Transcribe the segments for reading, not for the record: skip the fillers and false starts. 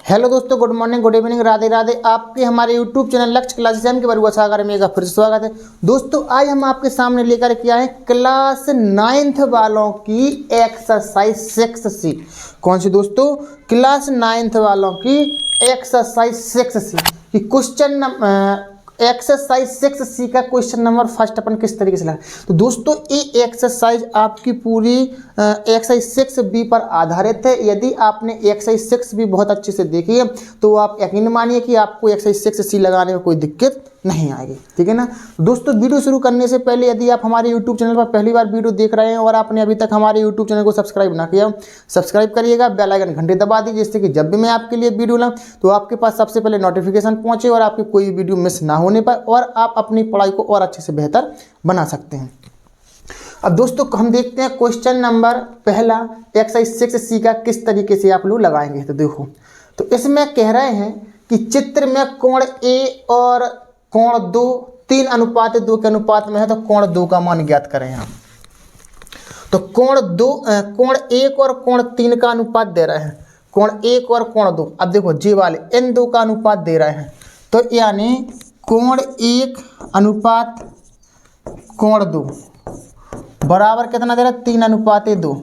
Hello दोस्तों, good morning, good evening, Radhe Radhe. आपके हमारे यूट्यूब चैनल लक्ष्य क्लासेस के बारे सागर में फिर से स्वागत है। दोस्तों आज हम आपके सामने लेकर के आए क्लास 9th वालों की एक्सरसाइज 6C। कौन सी दोस्तों? क्लास 9th वालों की एक्सरसाइज 6C की क्वेश्चन एक्सरसाइज 6C का क्वेश्चन नंबर फर्स्ट अपन किस तरीके से लगा। तो दोस्तों ये एक्सरसाइज आपकी पूरी एक्सरसाइज 6B पर आधारित है। यदि आपने एक्सरसाइज 6B बहुत अच्छे से देखी है तो आप यकीन मानिए कि आपको एक्सरसाइज 6C लगाने में कोई दिक्कत नहीं आएगी, ठीक है ना। दोस्तों वीडियो शुरू करने से पहले यदि आप हमारे यूट्यूब चैनल पर पहली बार वीडियो देख रहे हैं और आपने अभी तक हमारे यूट्यूब चैनल को सब्सक्राइब ना किया, सब्सक्राइब करिएगा, बेल आइकन घंटे दबा दीजिए, जिससे कि जब भी मैं आपके लिए वीडियो लाऊं तो आपके पास सबसे पहले नोटिफिकेशन पहुंचे और आपकी कोई वीडियो मिस ना होने पाए और आप अपनी पढ़ाई को और अच्छे से बेहतर बना सकते हैं। अब दोस्तों हम देखते हैं क्वेश्चन नंबर पहला एक्सरसाइज 6C का किस तरीके से आप लोग लगाएंगे। तो देखो, तो इसमें कह रहे हैं कि चित्र में कोण A और कोण 2 3:2 के अनुपात में है, तो कोण 2 का मान ज्ञात करें हम। तो कोण 1 और कोण 3 का अनुपात दे रहे हैं, कोण 1 और कोण 2। अब देखो जी वाले इन 2 का अनुपात दे रहे हैं, तो यानी कोण 1 अनुपात कोण 2 बराबर कितना दे रहा है? 3:2।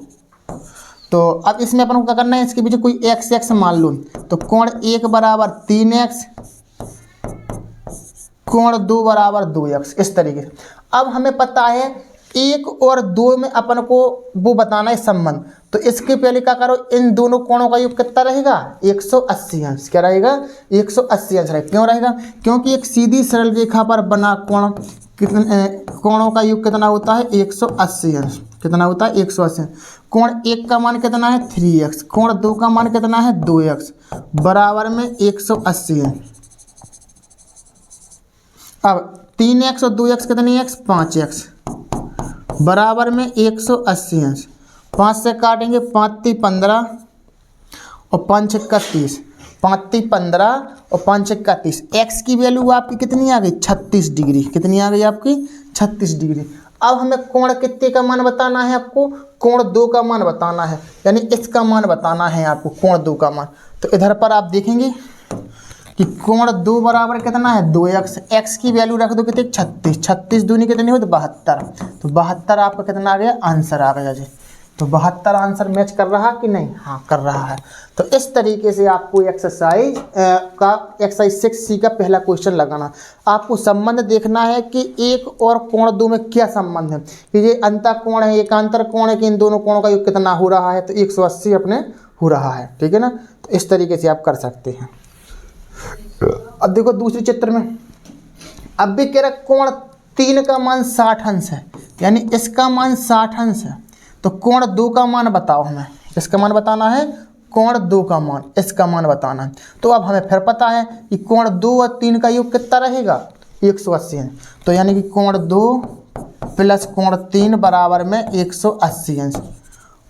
तो अब इसमें अपन को क्या करना है, इसके पीछे कोई x मान लो। तो कोण 1 बराबर 3x, कोण 2 बराबर 2x, इस तरीके से। अब हमें पता है 1 और 2 में अपन को वो बताना है संबंध। तो इसके पहले क्या करो, इन दोनों कोणों का योग कितना रहेगा? 180 अंश। क्या रहेगा? 180 अंश रहेगा। क्यों रहेगा? क्योंकि एक सीधी सरल रेखा पर बना कोण कितने कोणों का योग कितना होता है? 180 अंश। कितना होता है? 180 अंश। कोण 1 का मान कितना है? 3x। कोण 2 का मान कितना है? 2x बराबर में 180 अंश। अब 3x और 2x कितनी x? 5x बराबर में 180 अंश। 5 से काटेंगे, 5 × 15 और 5 × 31, 5 × 15 और 5 × 31। x की वैल्यू आपकी कितनी आ गई? 36 डिग्री। कितनी आ गई आपकी? 36 डिग्री। अब हमें कोण कितने का मान बताना है? आपको कोण 2 का मान बताना है, यानी इसका मान बताना है आपको, कोण 2 का मान। तो इधर पर आप देखेंगे कि कोण 2 बराबर कितना है? 2x। x की वैल्यू रख दो कितने? 36। 36 दूनी कितनी हो? तो 72। तो 72 आपका कितना आ गया? आंसर आ गया जी। तो 72 आंसर मैच कर रहा कि नहीं? हाँ कर रहा है। तो इस तरीके से आपको एक्सरसाइज 6C का पहला क्वेश्चन लगाना। आपको संबंध देखना है कि 1 और कोण 2 में क्या संबंध है, कि ये अंतःकोण है, एकांतर कोण है, कि इन दोनों कोणों का योग कितना हो रहा है? तो 180 अपने हो रहा है, ठीक है ना। तो इस तरीके से आप कर सकते हैं। अब देखो दूसरे चित्र में, अब भी कह रहा कोण 3 का मान 60 अंश है, यानी इसका मान 60 अंश है। तो कोण 2 का मान बताओ हमें, इसका मान बताना है, कोण 2 का मान, इसका मान बताना है। तो अब हमें फिर पता है कि कोण 2 और 3 का योग कितना रहेगा? 180 अंश। तो यानी कि कोण 2 प्लस कोण 3 बराबर में 180 अंश।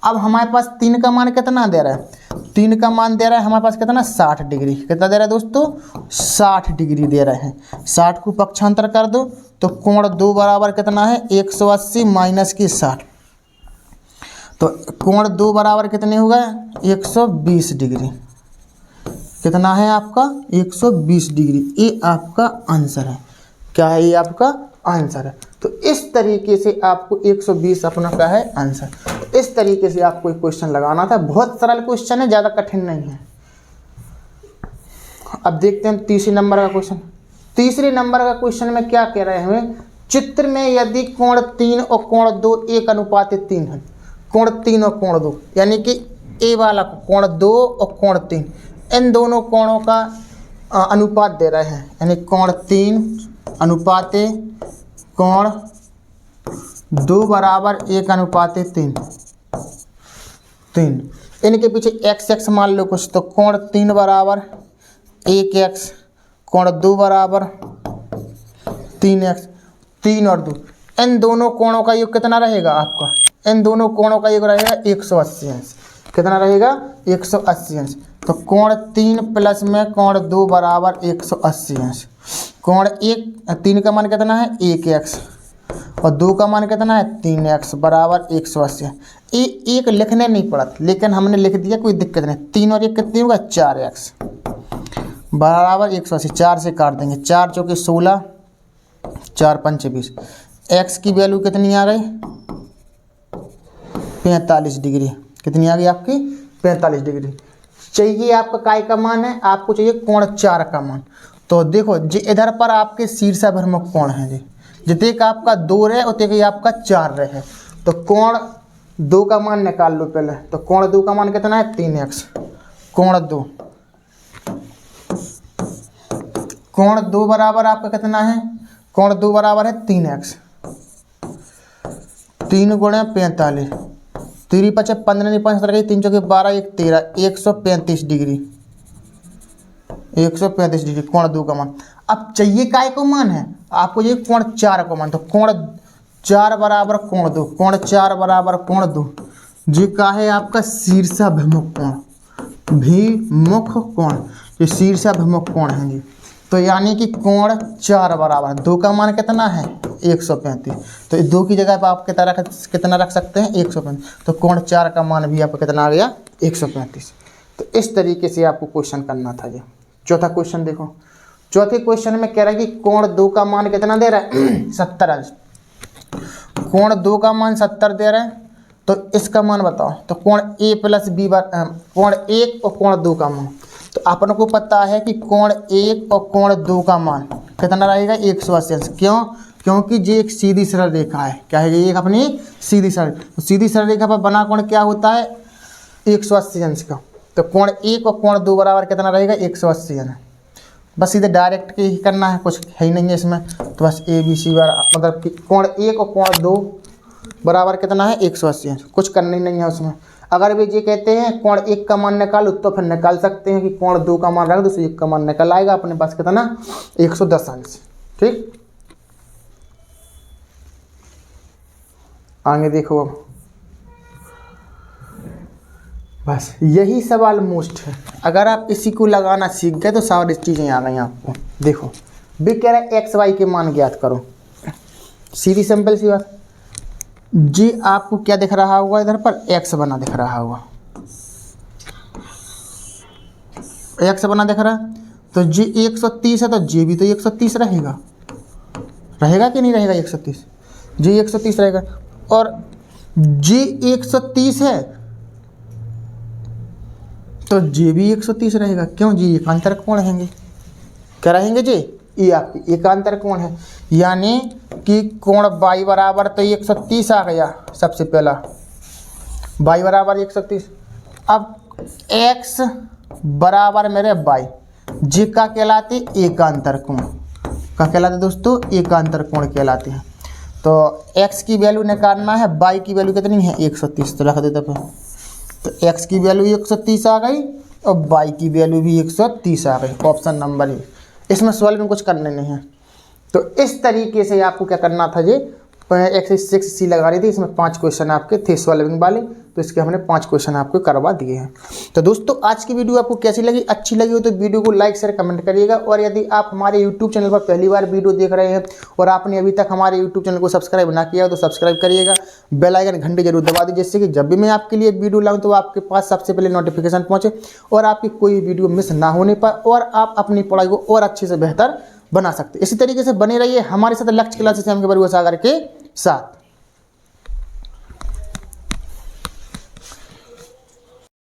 अब हमारे पास 3 का मान कितना दे रहा है? 3 का मान दे रहा है हमारे पास कितना? 60 डिग्री। कितना दे रहा है दोस्तों? 60 डिग्री दे रहे हैं। 60 को पक्षांतर कर दो तो कोण 2 बराबर कितना है? 180 माइनस की 60। तो कोण 2 बराबर कितने हो गए? 120 डिग्री। कितना है आपका? 120 डिग्री। ये आपका आंसर है। क्या है? ये आपका आंसर है। तो इस तरीके से आपको 120 अपना क्या है? आंसर। तो इस तरीके से आपको एक क्वेश्चन लगाना था। बहुत सरल क्वेश्चन है, ज़्यादा कठिन नहीं है। अब देखते हैं तीसरे नंबर का क्वेश्चन। तीसरे नंबर का क्वेश्चन में क्या कह रहे हैं हमें? चित्र में यदि कोण 3 और कोण 2 1:3 है, कोण 3 और कोण 2, यानी कि ए वाला कोण 2 और कोण 3, इन दोनों कोणों का अनुपात दे रहे हैं, यानी कोण 3 अनुपात कोण 2 बराबर 1:3। इनके पीछे x मान लो कुछ। तो कोण 3 बराबर 1x, कोण 2 बराबर 3x। 3 और 2, इन दोनों कोणों का योग कितना रहेगा आपका? इन दोनों कोणों का योग रहेगा 180 अंश। कितना रहेगा? 180 अंश। तो कोण 3 प्लस में कोण 2 बराबर 180 अंश। कोण 3 का मान कितना है? 1x और 2 का मान कितना है 3x बराबर 180। ये एक लिखने नहीं पड़ा लेकिन हमने लिख दिया, कोई दिक्कत नहीं। 3 और 1 कितनी होगा 4x बराबर 180। 4 से काट देंगे, 4 चौके 16, 4 पंचे 20। x की वैल्यू कितनी आ गई 45 डिग्री। कितनी आ गई आपकी 45 डिग्री। चाहिए आपका काय का मान है, आपको चाहिए कोण 4 का मान। तो देखो जी इधर पर आपके शीर्षाभिमुख कोण है जी, जितने का आपका 2 रहे उतने का आपका 4 रहे। तो कोण 2 का मान निकाल लो पहले। तो कोण 2 का मान कितना है 3x। कोण 2 बराबर आपका कितना है, कोण 2 बराबर है 3x। 3 गुणे 45, 3 पचे 15 नहीं 5 गई, 3 चौके 12 1 13, 135 डिग्री। 135 डिग्री कोण 2 का मान। अब चाहिए काय को मान है, आपको ये कोण 4 को मान। तो कोण 4 बराबर कोण 2, कोण 4 बराबर कोण 2 जी का है आपका शीर्षाभिमुख कोण, भिमुख कोण, ये शीर्षाभिमुख कोण है जी। तो यानी कि कोण 4 बराबर 2 का मान कितना है 135। तो 2 की जगह पर आप कितना रख सकते हैं 135। तो कोण 4 का मान भी आपका कितना आ गया 135। तो इस तरीके से आपको क्वेश्चन करना था जी। चौथा क्वेश्चन देखो, चौथे क्वेश्चन में कह रहा है कि कोण 2 का मान कितना दे रहा है 70 अंश। कोण 2 का मान 70 दे रहा है, तो इसका मान बताओ। तो कोण a प्लस बी कोण 1 और कोण 2 का मान। तो अपन को पता है कि कोण 1 और कोण 2 का मान कितना रहेगा 180 अंश। क्यों? क्योंकि ये एक सीधी सरल रेखा है। क्या है ये? एक अपनी सीधी सरल, तो सीधी सरल रेखा पर बना कोण क्या होता है 180 अंश का। तो कोण 1 और कोण 2 बराबर कितना रहेगा 180 अंश। बस सीधे डायरेक्ट के ही करना है, कुछ है ही नहीं है इसमें। तो बस ए बी सी मतलब कि कोण 1 और कोण 2 बराबर कितना है 180 अंश। कुछ करना ही नहीं है उसमें। अगर वे ये कहते हैं कोण 1 का मान निकालो तो फिर निकाल सकते हैं कि कोण 2 का मान रख दो तो 1 का मान निकल आएगा अपने पास कितना 110 अंश। ठीक, आगे देखो। अब बस यही सवाल मोस्ट है। अगर आप इसी को लगाना सीख गए तो सारी चीज़ें आ गई आपको। देखो भी कह रहा है एक्स वाई के मान ज्ञात करो। सीधी सिंपल सी बात जी। आपको क्या दिख रहा होगा इधर पर एक्स बना दिख रहा होगा, एक्स बना दिख रहा है। तो जी 130 है तो जी भी तो 130 रहेगा, रहेगा कि नहीं रहेगा 130? जी 130 रहेगा। और जी 130 है तो जी भी 130 रहेगा। क्यों? जी एकांतर कोण रहेंगे। क्या रहेंगे जी? ये आपकी एकांतर कोण है। यानी कि कोण y बराबर तो 130 आ गया सबसे पहला, y बराबर 130। अब x बराबर मेरे y, जी का कहलाते एकांतर कोण। का कहलाते दोस्तों? एकांतर कोण कहलाते हैं। तो x की वैल्यू निकालना है, y की वैल्यू कितनी है 130। तो रख देते फिर। तो x की वैल्यू 130 आ गई और y की वैल्यू भी 130 आ गई। Option number A. इसमें सॉल्व में कुछ करने नहीं है। तो इस तरीके से आपको क्या करना था जी, एक्सरसाइज 6C लगा रही थी। इसमें 5 क्वेश्चन आपके थे सॉल्विंग वाले, तो इसके हमने 5 क्वेश्चन आपको करवा दिए हैं। तो दोस्तों आज की वीडियो आपको कैसी लगी? अच्छी लगी हो तो वीडियो को लाइक शेयर कमेंट करिएगा। और यदि आप हमारे यूट्यूब चैनल पर पहली बार वीडियो देख रहे हैं और आपने अभी तक हमारे यूट्यूब चैनल को सब्सक्राइब ना किया हो तो सब्सक्राइब करिएगा, बेल आइकन घंटी जरूर दबा दीजिए, जिससे कि जब भी मैं आपके लिए वीडियो लाऊं तो आपके पास सबसे पहले नोटिफिकेशन पहुँचे और आपकी कोई वीडियो मिस ना होने पाए और आप अपनी पढ़ाई को और अच्छे से बेहतर बना सकते। इसी तरीके से बने रहिए हमारे साथ लक्ष्य क्लासेस के सागर के साथ।